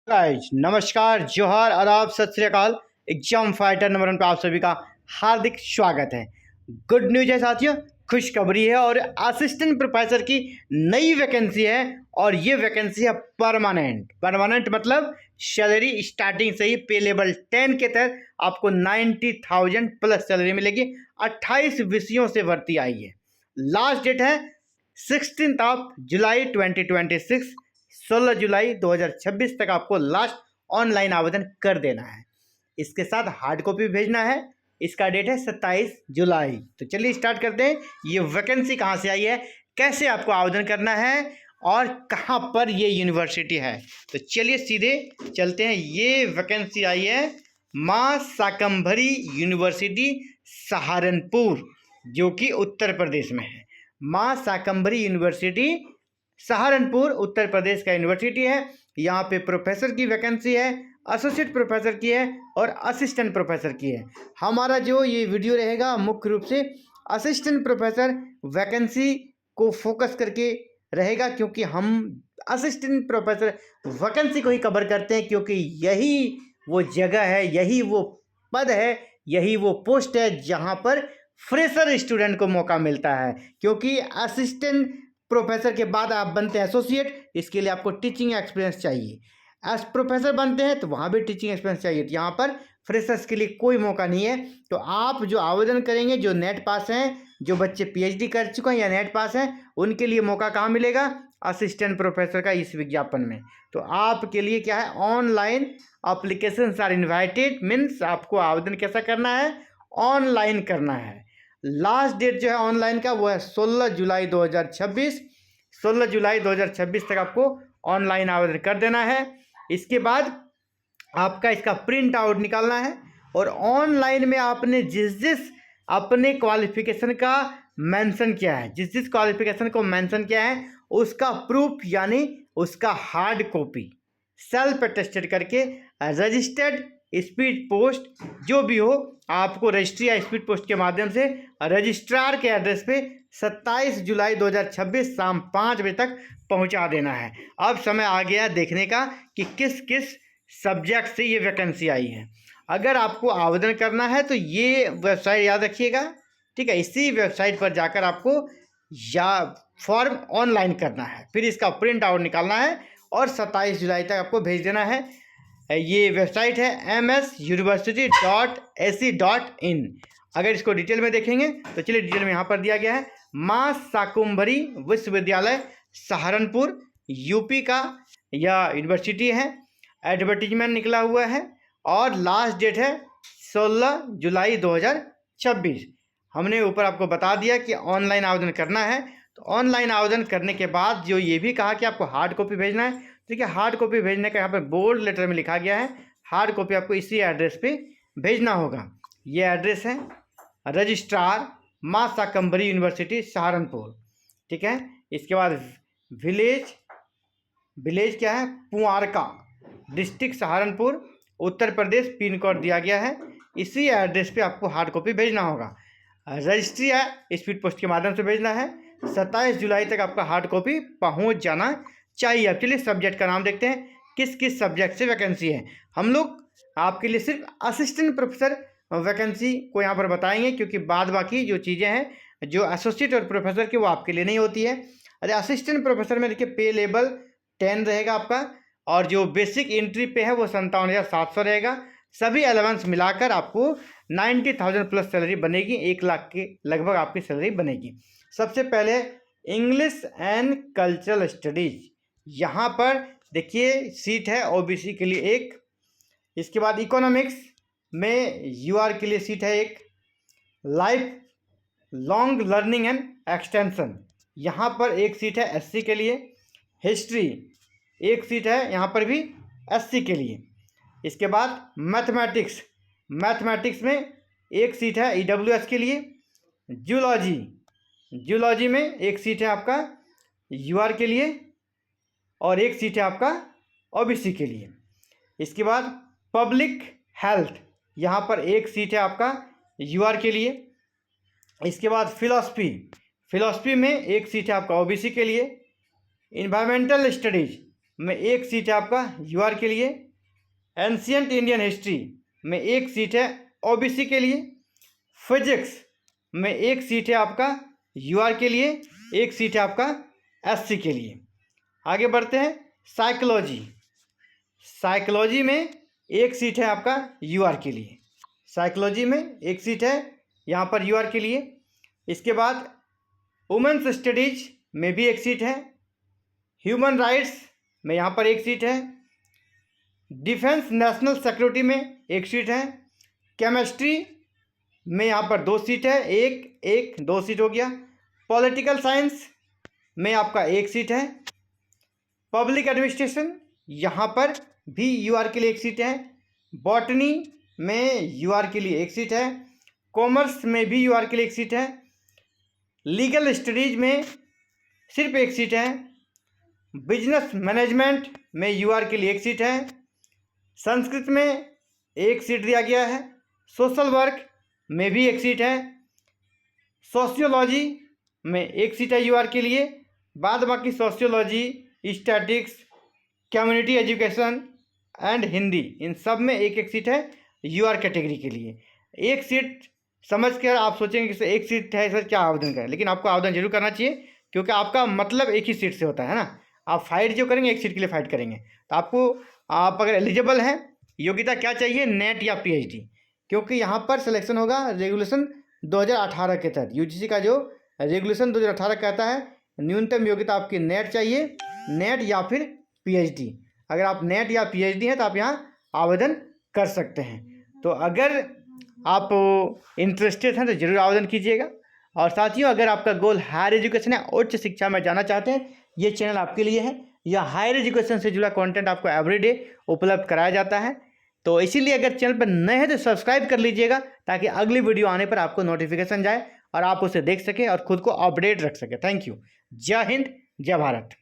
Guys नमस्कार, जोहार, आदाब, सत श्री अकाल। एग्जाम फाइटर नंबर 1 पे आप सभी का हार्दिक स्वागत है। गुड न्यूज है साथियों, खुशखबरी है और असिस्टेंट प्रोफेसर की नई वैकेंसी है और ये वैकेंसी है परमानेंट मतलब सैलरी स्टार्टिंग से ही पे लेवल 10 के तहत आपको 90,000 प्लस सैलरी मिलेगी। 28 विषयों से भर्ती आई है। लास्ट डेट है 16 जुलाई 2026। 16 जुलाई 2026 तक आपको लास्ट ऑनलाइन आवेदन कर देना है। इसके साथ हार्ड कॉपी भेजना है। इसका डेट है 27 जुलाई। तो चलिए स्टार्ट करते हैं। ये वैकेंसी कहाँ से आई है, कैसे आपको आवेदन करना है और कहाँ पर ये यूनिवर्सिटी है, तो चलिए सीधे चलते हैं। ये वैकेंसी आई है माँ शाकंभरी यूनिवर्सिटी सहारनपुर, जो कि उत्तर प्रदेश में है। माँ शाकंभरी यूनिवर्सिटी सहारनपुर उत्तर प्रदेश का यूनिवर्सिटी है। यहाँ पे प्रोफेसर की वैकेंसी है, एसोसिएट प्रोफेसर की है और असिस्टेंट प्रोफेसर की है। हमारा जो ये वीडियो रहेगा मुख्य रूप से असिस्टेंट प्रोफेसर वैकेंसी को फोकस करके रहेगा, क्योंकि हम असिस्टेंट प्रोफेसर वैकेंसी को ही कवर करते हैं, क्योंकि यही वो जगह है, यही वो पद है, यही वो पोस्ट है जहाँ पर फ्रेशर स्टूडेंट को मौका मिलता है। क्योंकि असिस्टेंट प्रोफेसर के बाद आप बनते हैं एसोसिएट, इसके लिए आपको टीचिंग एक्सपीरियंस चाहिए। एज प्रोफेसर बनते हैं तो वहाँ भी टीचिंग एक्सपीरियंस चाहिए। तो यहाँ पर फ्रेशर्स के लिए कोई मौका नहीं है। तो आप जो आवेदन करेंगे, जो नेट पास हैं, जो बच्चे पीएचडी कर चुके हैं या नेट पास हैं, उनके लिए मौका कहाँ मिलेगा, असिस्टेंट प्रोफेसर का इस विज्ञापन में। तो आपके लिए क्या है, online application are invited, means आपको आवेदन कैसा करना है, ऑनलाइन करना है। लास्ट डेट जो है ऑनलाइन का वो है 16 जुलाई 2026। 16 जुलाई 2026 तक आपको ऑनलाइन आवेदन कर देना है। इसके बाद आपका इसका प्रिंट आउट निकालना है और ऑनलाइन में आपने जिस अपने क्वालिफिकेशन का मेंशन किया है, जिस क्वालिफिकेशन को मेंशन किया है, उसका प्रूफ यानी उसका हार्ड कॉपी सेल्फ अटेस्टेड करके रजिस्टर्ड स्पीड पोस्ट जो भी हो, आपको रजिस्ट्री या स्पीड पोस्ट के माध्यम से रजिस्ट्रार के एड्रेस पे 27 जुलाई 2026 शाम 5 बजे तक पहुंचा देना है। अब समय आ गया देखने का कि किस किस सब्जेक्ट से ये वैकेंसी आई है। अगर आपको आवेदन करना है तो ये वेबसाइट याद रखिएगा, ठीक है। इसी वेबसाइट पर जाकर आपको या फॉर्म ऑनलाइन करना है, फिर इसका प्रिंट आउट निकालना है और 27 जुलाई तक आपको भेज देना है। ये वेबसाइट है msuniversity.ac.in। अगर इसको डिटेल में देखेंगे तो चलिए डिटेल में यहाँ पर दिया गया है, माँ शाकुंभरी विश्वविद्यालय सहारनपुर यूपी का यह यूनिवर्सिटी है। एडवर्टीजमेंट निकला हुआ है और लास्ट डेट है 16 जुलाई 2026। हमने ऊपर आपको बता दिया कि ऑनलाइन आवेदन करना है। तो ऑनलाइन आवेदन करने के बाद जो ये भी कहा कि आपको हार्ड कॉपी भेजना है, ठीक है। हार्ड कॉपी भेजने का यहाँ पर बोल्ड लेटर में लिखा गया है, हार्ड कॉपी आपको इसी एड्रेस पे भेजना होगा। ये एड्रेस है रजिस्ट्रार माँ शाकंभरी यूनिवर्सिटी सहारनपुर, ठीक है। इसके बाद विलेज क्या है, पुआरका, district Saharanpur, Uttar Pradesh, pin code दिया गया है। इसी एड्रेस पे आपको हार्ड कॉपी भेजना होगा। रजिस्ट्री या स्पीड पोस्ट के माध्यम से भेजना है। 27 जुलाई तक आपका हार्ड कॉपी पहुंच जाना चाहिए। अब चलिए सब्जेक्ट का नाम देखते हैं, किस किस सब्जेक्ट से वैकेंसी है। हम लोग आपके लिए सिर्फ असिस्टेंट प्रोफेसर वैकेंसी को यहाँ पर बताएंगे, क्योंकि बाद बाकी जो चीज़ें हैं जो एसोसिएट और प्रोफेसर की वो आपके लिए नहीं होती है। अरे असिस्टेंट प्रोफेसर में देखिए पे लेवल 10 रहेगा आपका, और जो बेसिक एंट्री पे है वो 57,700 रहेगा। सभी अलाउंस मिलाकर आपको 90,000 प्लस सैलरी बनेगी, 1 लाख के लगभग आपकी सैलरी बनेगी। सबसे पहले इंग्लिश एंड कल्चरल स्टडीज, यहाँ पर देखिए सीट है ओबीसी के लिए एक। इसके बाद इकोनॉमिक्स में यूआर के लिए सीट है एक। Life long learning and extension, यहाँ पर एक सीट है एससी के लिए। हिस्ट्री एक सीट है यहाँ पर भी एससी के लिए। इसके बाद मैथमेटिक्स में एक सीट है ईडब्ल्यूएस के लिए। जूलॉजी में एक सीट है आपका यूआर के लिए और एक सीट है आपका ओबीसी के लिए। इसके बाद पब्लिक हेल्थ, यहाँ पर एक सीट है आपका यूआर के लिए। इसके बाद फिलॉसफी में एक सीट है आपका ओबीसी के लिए। इन्वायरमेंटल स्टडीज में 1 सीट है आपका यूआर के लिए। एंशियंट इंडियन हिस्ट्री में 1 सीट है ओबीसी के लिए। फिजिक्स में 1 सीट है आपका यूआर के लिए, 1 सीट है आपका एससी के लिए। आगे बढ़ते हैं। साइकोलॉजी, साइकोलॉजी में 1 सीट है आपका यूआर के लिए। साइकोलॉजी में 1 सीट है यहाँ पर यूआर के लिए। इसके बाद वुमेन्स स्टडीज में भी 1 सीट है। ह्यूमन राइट्स में यहाँ पर 1 सीट है। डिफेंस नेशनल सिक्योरिटी में 1 सीट है। केमिस्ट्री में यहाँ पर 2 सीट है, 2 सीट हो गया। पॉलिटिकल साइंस में आपका 1 सीट है। पब्लिक एडमिनिस्ट्रेशन यहाँ पर भी यूआर के लिए 1 सीट है। बॉटनी में यूआर के लिए 1 सीट है। कॉमर्स में भी यूआर के लिए 1 सीट है। लीगल स्टडीज में सिर्फ 1 सीट है। बिजनेस मैनेजमेंट में यूआर के लिए 1 सीट है। संस्कृत में 1 सीट दिया गया है। सोशल वर्क में भी 1 सीट है। सोशियोलॉजी में 1 सीट है यूआर के लिए। बाद बाकी sociology, statistics, community education and Hindi, इन सब में 1 सीट है यूआर कैटेगरी के लिए। 1 सीट समझ कर आप सोचेंगे कि 1 सीट है सर क्या आवेदन करें, लेकिन आपको आवेदन जरूर करना चाहिए, क्योंकि आपका मतलब 1 ही सीट से होता है ना। आप फाइट जो करेंगे 1 सीट के लिए फाइट करेंगे। तो आपको, आप अगर एलिजिबल हैं, योग्यता क्या चाहिए, नेट या पीएचडी, क्योंकि यहाँ पर सिलेक्शन होगा रेगुलेशन 2018 के तहत। यूजीसी का जो रेगुलेशन 2018 कहता है न्यूनतम योग्यता आपकी नेट चाहिए, नेट या फिर पीएचडी। अगर आप नेट या पीएचडी हैं तो आप यहाँ आवेदन कर सकते हैं। तो अगर आप इंटरेस्टेड हैं तो ज़रूर आवेदन कीजिएगा। और साथियों, अगर आपका गोल हायर एजुकेशन है, उच्च शिक्षा में जाना चाहते हैं, ये चैनल आपके लिए है। यह हायर एजुकेशन से जुड़ा कंटेंट आपको एवरीडे उपलब्ध कराया जाता है। तो इसीलिए अगर चैनल पर नए हैं तो सब्सक्राइब कर लीजिएगा, ताकि अगली वीडियो आने पर आपको नोटिफिकेशन जाए और आप उसे देख सकें और खुद को अपडेट रख सकें। Thank you. जय हिंद, जय भारत।